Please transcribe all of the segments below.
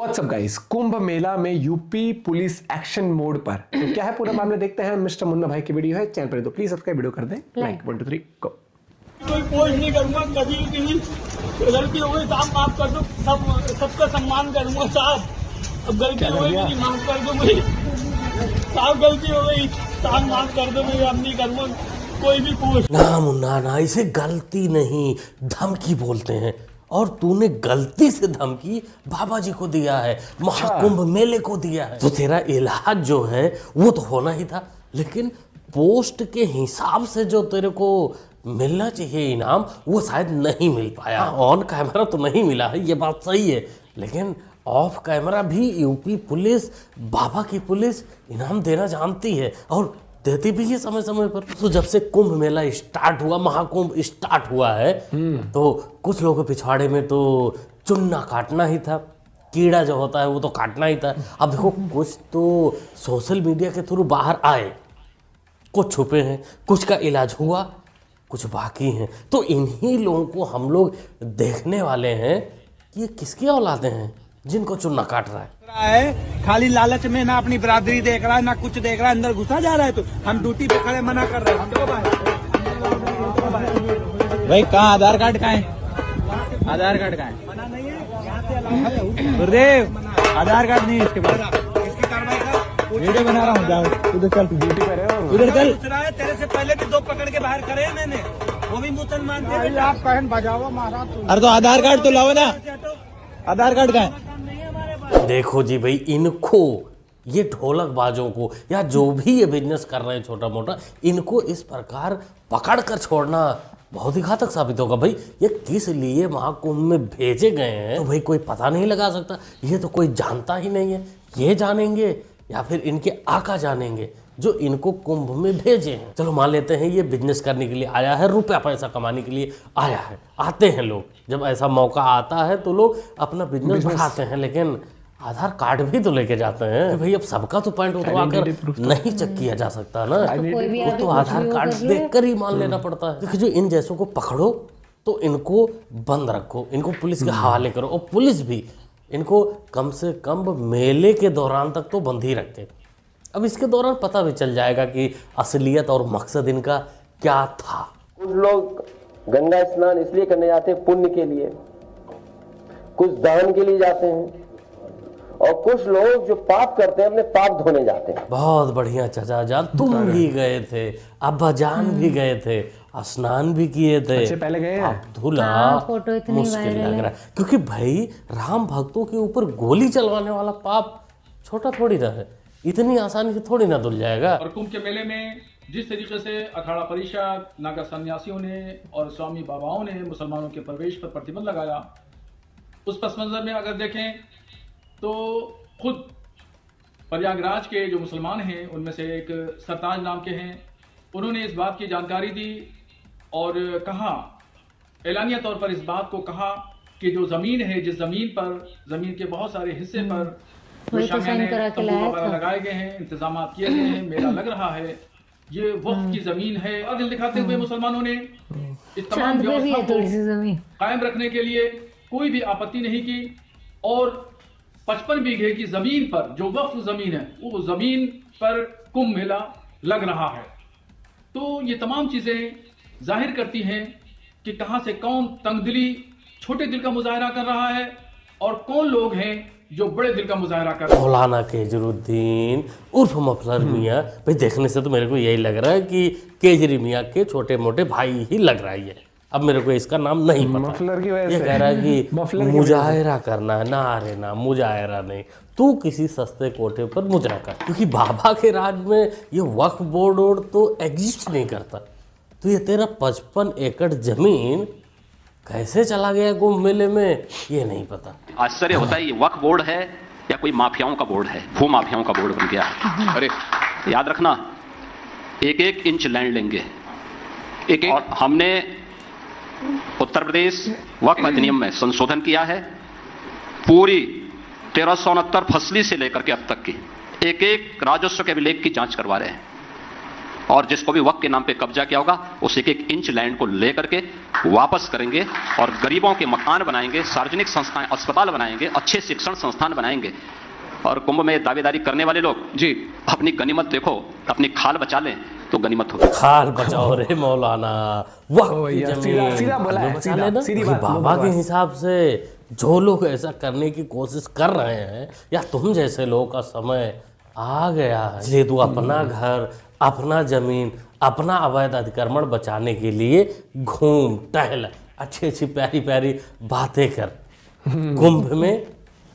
WhatsApp guys, Kumbh Mela में UP police action mode पर। तो क्या है पूरा मामला, देखते हैं। मिस्टर मुन्ना भाई की वीडियो है चैनल पर, तो प्लीज सब्सक्राइब वीडियो कर दें। लाइक 1 2 3 गो। कोई पोस्ट नहीं करूंगा कभी की गलती हो गई साहब माफ कर दो, सबका सम्मान करूंगा साहब। अब गलती हो गई मेरी, माफ कर दो मुझे साहब, गलती हो गई साहब, माफ कर दो, मैं अब नहीं करूंगा कोई भी पोस्ट। ना मुन्ना ना, इसे गलती नहीं धमकी बोलते हैं। और तूने गलती से धमकी बाबा जी को दिया है, महाकुंभ मेले को दिया है। तो तेरा इलाज जो है वो तो होना ही था, लेकिन पोस्ट के हिसाब से जो तेरे को मिलना चाहिए इनाम वो शायद नहीं मिल पाया। ऑन कैमरा तो नहीं मिला है, ये बात सही है, लेकिन ऑफ कैमरा भी यूपी पुलिस, बाबा की पुलिस इनाम देना जानती है और देती भी है समय समय पर। तो जब से कुंभ मेला स्टार्ट हुआ, महाकुंभ स्टार्ट हुआ है, तो कुछ लोगों के पिछवाड़े में तो चुन्ना काटना ही था, कीड़ा जो होता है वो तो काटना ही था। अब देखो कुछ तो सोशल मीडिया के थ्रू बाहर आए, कुछ छुपे हैं, कुछ का इलाज हुआ, कुछ बाकी हैं। तो इन्हीं लोगों को हम लोग देखने वाले हैं कि ये किसकी औलादे हैं जिनको चुन्ना काट रहा है। खाली लालच में ना अपनी बरादरी देख रहा है ना कुछ देख रहा है, अंदर घुसा जा रहा है। तो हम ड्यूटी पे खड़े मना कर रहे हैं। भाई कहाँ आधार कार्ड कहाँ है? आधार कार्ड कहाँ है? मना नहीं है गुरुदेव, आधार कार्ड नहीं है इसके पास। वीडियो बना रहा हूँ, जाओ उधर चल, ड्यूटी कर रहे हो उधर चल। तेरे से पहले भी 2 पकड़ के बाहर करे हैं मैंने, वो भी मुसलमान थे। आप कहन बजाओ महाराज। अरे तो आधार कार्ड तो लाओ ना, आधार कार्ड कहाँ है? देखो जी भाई, इनको ये ढोलक बाजों को या जो भी ये बिजनेस कर रहे हैं छोटा मोटा, इनको इस प्रकार पकड़ कर छोड़ना बहुत ही घातक साबित होगा। भाई ये किस लिए महाकुंभ में भेजे गए हैं तो भाई कोई पता नहीं लगा सकता, ये तो कोई जानता ही नहीं है। ये जानेंगे या फिर इनके आका जानेंगे जो इनको कुंभ में भेजे हैं। चलो मान लेते हैं ये बिजनेस करने के लिए आया है, रुपया पैसा कमाने के लिए आया है। आते हैं लोग, जब ऐसा मौका आता है तो लोग अपना बिजनेस बढ़ाते हैं, लेकिन आधार कार्ड भी तो लेके जाते हैं। भाई अब सबका तो पॉइंट उठवा कर नहीं चेक किया जा सकता ना, वो तो आधार कार्ड देखकर ही मान लेना पड़ता है। देखिए जो इन जैसों को पकड़ो तो इनको बंद रखो, इनको पुलिस के हवाले करो, और पुलिस भी इनको कम से कम मेले के दौरान तक तो बंद ही रखे। अब इसके दौरान पता भी चल जाएगा कि असलियत और मकसद इनका क्या था। कुछ लोग गंगा स्नान इसलिए करने जाते हैं पुण्य के लिए, कुछ दान के लिए जाते हैं, और कुछ लोग जो पाप करते हैं अपने पाप धोने जाते हैं। बहुत बढ़िया चाचा जान, तुम भी गए थे, अब्बा जान भी गए थे, स्नान भी किए थे। अच्छे पहले गए हैं। धुला फोटो इतनी मुश्किल लग रहा है, क्योंकि भाई राम भक्तों के ऊपर गोली चलवाने वाला पाप छोटा थोड़ी ना है, इतनी आसानी से थोड़ी ना धुल जाएगा। और कुंभ के मेले में जिस तरीके से अखाड़ा परिषद, नागा सन्यासियों ने और स्वामी बाबाओं ने मुसलमानों के प्रवेश पर प्रतिबंध लगाया, उस पस मंजर में अगर देखें तो खुद प्रयागराज के जो मुसलमान हैं उनमें से एक सरताज नाम के हैं, उन्होंने इस बात की जानकारी दी और कहा, एलानिया तौर पर इस बात को कहा कि जो ज़मीन है, जिस ज़मीन पर, ज़मीन के बहुत सारे हिस्से पर लगाए गए हैं, इंतजाम किए गए हैं, मेला लग रहा है, ये वक्फ की ज़मीन है। और दिल दिखाते हुए मुसलमानों ने इस तमाम व्यवस्था को कायम रखने के लिए कोई भी आपत्ति नहीं की, और 55 बीघे की जमीन पर जो वक्फ जमीन है, वो जमीन पर कुंभ मेला लग रहा है। तो ये तमाम चीजें जाहिर करती हैं कि कहां से कौन तंगदिली, छोटे दिल का मुजाहरा कर रहा है और कौन लोग हैं जो बड़े दिल का मुजाहरा कर रहे हैं। मौलाना केजरुद्दीन उर्फ मफलर मियाँ, भाई देखने से तो मेरे को यही लग रहा है कि केजरी मियाँ के छोटे मोटे भाई ही लग रहा है ये। अब मेरे को इसका नाम नहीं पता, मफलर की वजह ये से कह रहा है कि मुजाहिरा करना है ना, अरे ना मुजाहिरा नहीं, तू किसी सस्ते कोठे पर मुजरा कर, क्योंकि बाबा के राज में ये वक्फ बोर्ड तो एग्जिस्ट नहीं करता। तो ये तेरा 55 एकड़ जमीन कैसे चला गया कुंभ मेले में, ये नहीं पता। आश्चर्य होता है, ये वक्फ बोर्ड है या कोई माफियाओं का बोर्ड है, भू माफियाओं का बोर्ड बन गया। अरे याद रखना, 1-1 इंच लैंड लेंगे, एक और हमने उत्तर प्रदेश वक्फ अधिनियम में संशोधन किया है, पूरी 1369 फसली से लेकर के अब तक की एक राजस्व के अभिलेख की जांच करवा रहे हैं। और जिसको भी वक्त के नाम पे कब्जा किया होगा उस एक एक इंच लैंड को लेकर के वापस करेंगे और गरीबों के मकान बनाएंगे, सार्वजनिक संस्थाएं, अस्पताल बनाएंगे, अच्छे शिक्षण संस्थान बनाएंगे। और कुंभ में दावेदारी करने वाले लोग जी अपनी गनीमत देखो, अपनी खाल बचा लें तो गनीमत होगी। खाल बचाओ रे मौलाना, वक्त की भैया, जमीन सीधा बोला है, बचा लेना। सीधी भाई बात, बाबा बस। के हिसाब से जो लोग ऐसा करने की कोशिश कर रहे हैं या तुम जैसे लोगों का समय आ गया है, इसलिए तू अपना घर, अपना जमीन, अपना अवैध अतिक्रमण बचाने के लिए घूम टहल, अच्छी अच्छी प्यारी प्यारी बातें कर। कुंभ में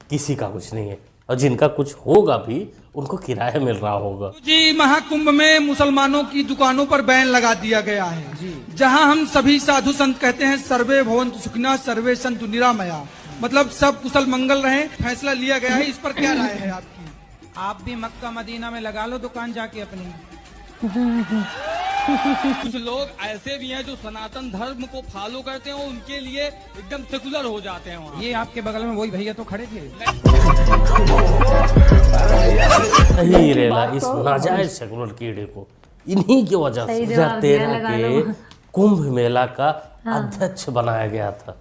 किसी का कुछ नहीं है और जिनका कुछ होगा भी उनको किराया मिल रहा होगा। जी महाकुंभ में मुसलमानों की दुकानों पर बैन लगा दिया गया है, जहां हम सभी साधु संत कहते हैं सर्वे भवन्तु सुखिनः सर्वे सन्तु निरामया, मतलब सब कुशल मंगल रहे, फैसला लिया गया है। इस पर क्या राय है आपकी? आप भी मक्का मदीना में लगा लो दुकान जाके अपनी। कुछ लोग ऐसे भी हैं जो सनातन धर्म को फॉलो करते हैं और उनके लिए एकदम सेकुलर हो जाते हैं वहाँ। ये आपके बगल में वही भैया तो खड़े थे। सही रेला इस नाजायज सेकुलर कीड़े को इन्हीं की वजह से 2013 के कुंभ मेला का अध्यक्ष बनाया गया था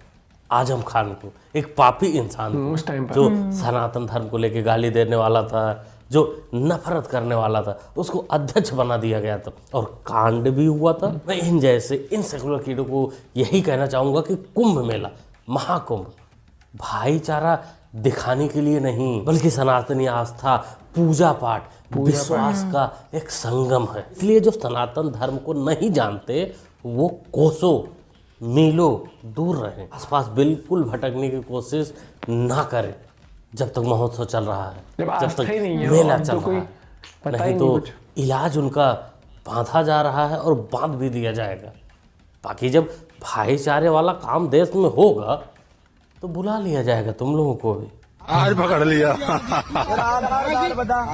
आजम खान को, एक पापी इंसान को, उस टाइम पर जो सनातन धर्म को लेके गाली देने वाला था, जो नफरत करने वाला था, उसको अध्यक्ष बना दिया गया था और कांड भी हुआ था। मैं इन जैसे इन सेकुलर कीड़ों को यही कहना चाहूंगा कि कुंभ मेला, महाकुंभ भाईचारा दिखाने के लिए नहीं बल्कि सनातनी आस्था, पूजा पाठ, विश्वास का एक संगम है। इसलिए जो सनातन धर्म को नहीं जानते वो कोसों मीलों दूर रहें, आसपास बिल्कुल भटकने की कोशिश ना करें जब तक महोत्सव चल रहा है, जब तक मेला चल रहा है। नहीं तो इलाज उनका बांधा जा रहा है और बांध भी दिया जाएगा। बाकी जब भाईचारे वाला काम देश में होगा तो बुला लिया जाएगा तुम लोगों को भी। आज पकड़ लिया।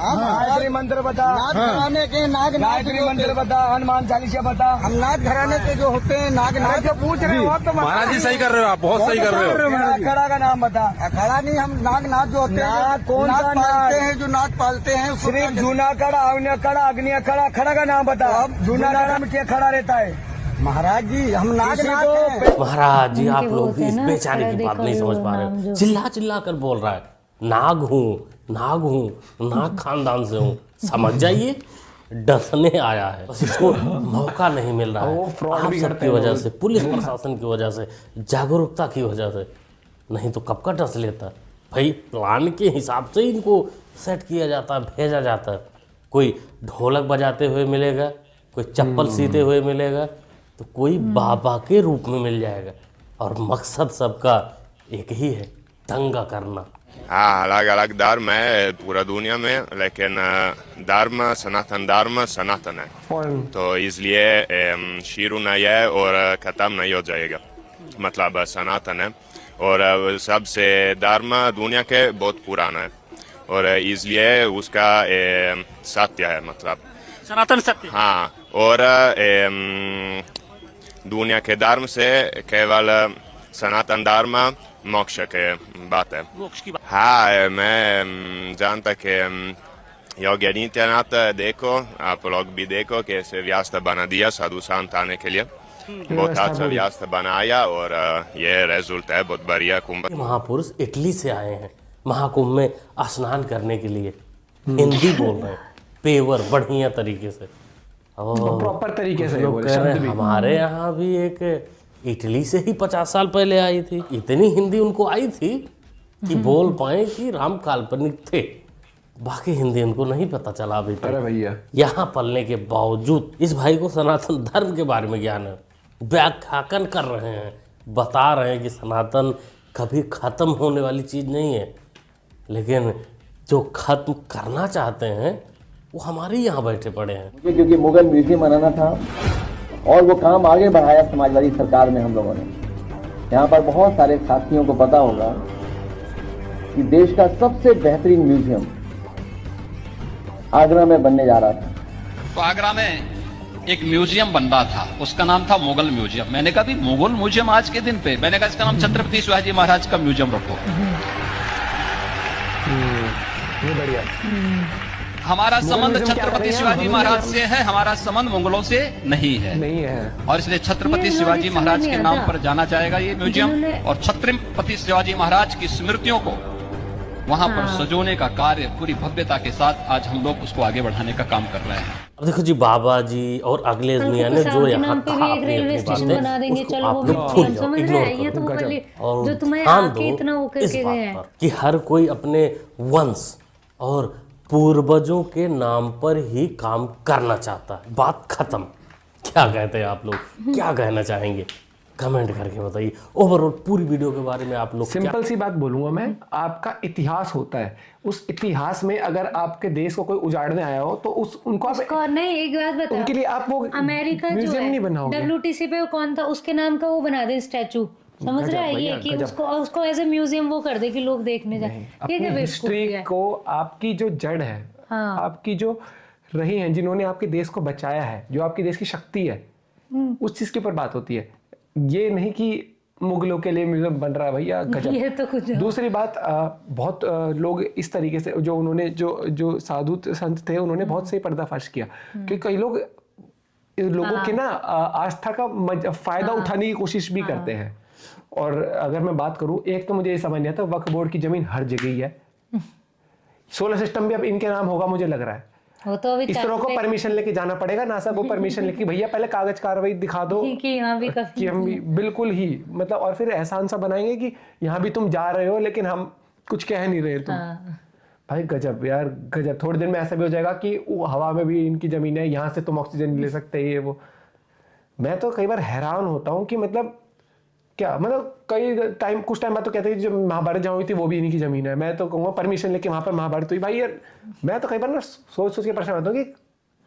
गायत्री मंत्र बता, नाग घराने के नाग, गायत्री मंत्र बता, हनुमान चालीसा बता। हम नाग घराने के जो होते हैं नाग जो पूछ रहे हो तो महाराज जी सही कर रहे हो आप, बहुत सही कर रहे हो। अखाड़ा का नाम बता। अखाड़ा नहीं, हम नाग जो होते हैं, कौन सा पालते हैं, जो नाग पालते हैं, सिर्फ जूना अखाड़ा, अग्नि अखाड़ा, अग्नि अखाड़ा। अखाड़ा का नाम बता। जूना अखाड़ा में क्या खड़ा रहता है? महाराज जी हम नाग महाराज जी आप लोग भी इस बेचारे की बात नहीं समझ पा रहे हो। चिल्ला चिल्ला कर बोल रहा है नाग हूँ, नाग हूँ, नाग खानदान से हूँ। समझ जाइए डसने आया है, बस इसको मौका नहीं मिल रहा है। आप सबकी वजह से, पुलिस प्रशासन की वजह से, जागरूकता की वजह से, नहीं तो कब का डस लेता। भाई प्लान के हिसाब से इनको सेट किया जाता है, भेजा जाता है। कोई ढोलक बजाते हुए मिलेगा, कोई चप्पल सीते हुए मिलेगा, तो कोई बाबा के रूप में मिल जाएगा और मकसद सबका एक ही है, दंगा करना। हाँ, अलग अलग धर्म है पूरा दुनिया में, लेकिन धर्म सनातन धर्म सनातन है, तो इसलिए शुरू नहीं है और खत्म नहीं हो जाएगा। मतलब सनातन है और सबसे धर्म दुनिया के बहुत पुराना है और इसलिए उसका सत्य है, मतलब सनातन सत्य। हाँ, और दुनिया के धर्म से केवल सनातन धर्म मोक्ष के बात है। मोक्ष की बात। हाँ, मैं जानता कि योगी आदित्यनाथ देखो, आप लोग भी देखो कैसे व्यवस्था बना दिया साधु संत आने के लिए, बहुत अच्छा व्यवस्था बनाया और ये रिजल्ट है बहुत बढ़िया। कुंभ महापुरुष इटली से आए हैं महाकुंभ में स्नान करने के लिए, हिंदी बोल रहे हैं पेवर बढ़िया तरीके से, प्रॉपर तरीके से लोग कह रहे हैं हमारे यहाँ भी एक इटली से ही 50 साल पहले आई थी, इतनी हिंदी उनको आई थी कि बोल पाए कि राम काल्पनिक थे, बाकी हिंदी उनको नहीं पता चला अभी तक। अरे भैया, यहाँ पलने के बावजूद इस भाई को सनातन धर्म के बारे में ज्ञान है, व्याख्यान कर रहे हैं, बता रहे हैं कि सनातन कभी खत्म होने वाली चीज नहीं है, लेकिन जो खत्म करना चाहते हैं वो हमारे यहाँ बैठे पड़े हैं। मुझे क्योंकि मुगल म्यूजियम बनाना था और वो काम आगे बढ़ाया समाजवादी सरकार में हम लोगों ने। यहाँ पर बहुत सारे साथियों को पता होगा कि देश का सबसे बेहतरीन म्यूजियम आगरा में बनने जा रहा था। तो आगरा में एक म्यूजियम बन रहा था, उसका नाम था मुगल म्यूजियम। मैंने कहा भी मुगल म्यूजियम आज के दिन पे, मैंने कहा इसका नाम छत्रपति शिवाजी महाराज का म्यूजियम रखो। ये बढ़िया। हमारा संबंध मुगलिज्म क्या कर छत्रपति रहे हैं? शिवाजी हम महाराज से है, हमारा संबंध मुगलों से नहीं है। नहीं है। और इसलिए छत्रपति ये शिवाजी लॉजिक महाराज समझ के नहीं नाम आता। पर जाना जाएगा ये म्यूजियम, जिन्होंने- और छत्रपति शिवाजी महाराज की स्मृतियों को वहां पर हाँ। सजोने का कार्य पूरी भव्यता के साथ आज हम लोग उसको आगे बढ़ाने का काम कर रहे हैं। अब देखो जी, बाबा जी और अगले दुनिया ने जो यहाँ नाम पे भी कहा एक अपनी रेलवे अपनी स्टेशन बातें, बना देंगे, उसको चलो आप वो लोग भी भूल जाओ, समझ रहे इग्नोर हैं। ये तो करो। पहले और जो तुम्हें ध्यान आके दो इतना वो इस करके बात गए हैं। पर कि हर कोई अपने वंश और पूर्वजों के नाम पर ही काम करना चाहता है। बात खत्म। क्या कहते हैं आप लोग, क्या कहना चाहेंगे कमेंट करके बताइए। ओवरऑल पूरी वीडियो के बारे में आप लोग क्या सिंपल सी बात बोलूंगा मैं, आपका इतिहास होता है, उस इतिहास में अगर आपके देश को कोई उजाड़ने आया हो तो उनको आप उसको नहीं, एक बात बता, उनके लिए आप वो अमेरिका जो म्यूजियम नहीं बनाओगे। WTC पे कौन था, उसके नाम का वो बना दे स्टैचू, समझ रहा है? ये कि उसको एज ए म्यूजियम वो कर दे कि लोग देखने जाए। ये अपनी क्या बेवकूफी हिस्ट्री है? को, आपकी जो जड़ है, हाँ। आपकी जो रही हैं, जिन्होंने आपके देश को बचाया है, जो आपकी देश की शक्ति है, उस चीज के ऊपर बात होती है। ये नहीं कि मुगलों के लिए म्यूजियम बन रहा है भैया, गजब। ये तो कुछ दूसरी बात, बहुत लोग इस तरीके से जो उन्होंने जो साधु संत थे, उन्होंने बहुत सही पर्दाफाश किया, क्योंकि कई लोग लोगों के ना आस्था का फायदा उठाने की कोशिश भी करते हैं। और अगर मैं बात करूं, एक तो मुझे ये समझ नहीं आता, वक्फ बोर्ड की जमीन हर जगह ही है, सोलर सिस्टम भी अब इनके नाम होगा मुझे लग रहा है। वो तो अभी इसरो को परमिशन लेके जाना पड़ेगा, नासा को परमिशन लेके, भैया पहले कागज कार्रवाई दिखा दो कि यहाँ भी कि हम भी बिल्कुल ही मतलब, और फिर एहसान सा बनाएंगे कि यहाँ भी तुम जा रहे हो लेकिन हम कुछ कह नहीं रहे तुम। भाई गजब यार, गजब। थोड़ी देर में ऐसा भी हो जाएगा कि वो हवा में भी इनकी जमीन है, यहाँ से तुम ऑक्सीजन ले सकते हैं, ये वो। मैं तो कई बार हैरान होता हूँ कि मतलब क्या, मतलब कुछ टाइम बाद तो कहते हैं जो महाभारत जहाँ हुई थी वो भी इन्हीं की जमीन है। मैं तो कहूँगा परमिशन लेके वहां पर महाभारत हुई। भाई यार, मैं तो कई बार ना सोच के परेशान होता हूँ कि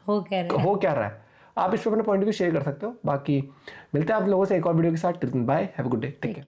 हो क्या रहा है। आप इस पर अपना पॉइंट भी शेयर कर सकते हो। बाकी मिलते हैं आप लोगों से एक और वीडियो के साथ। Bye, have a good day, take care.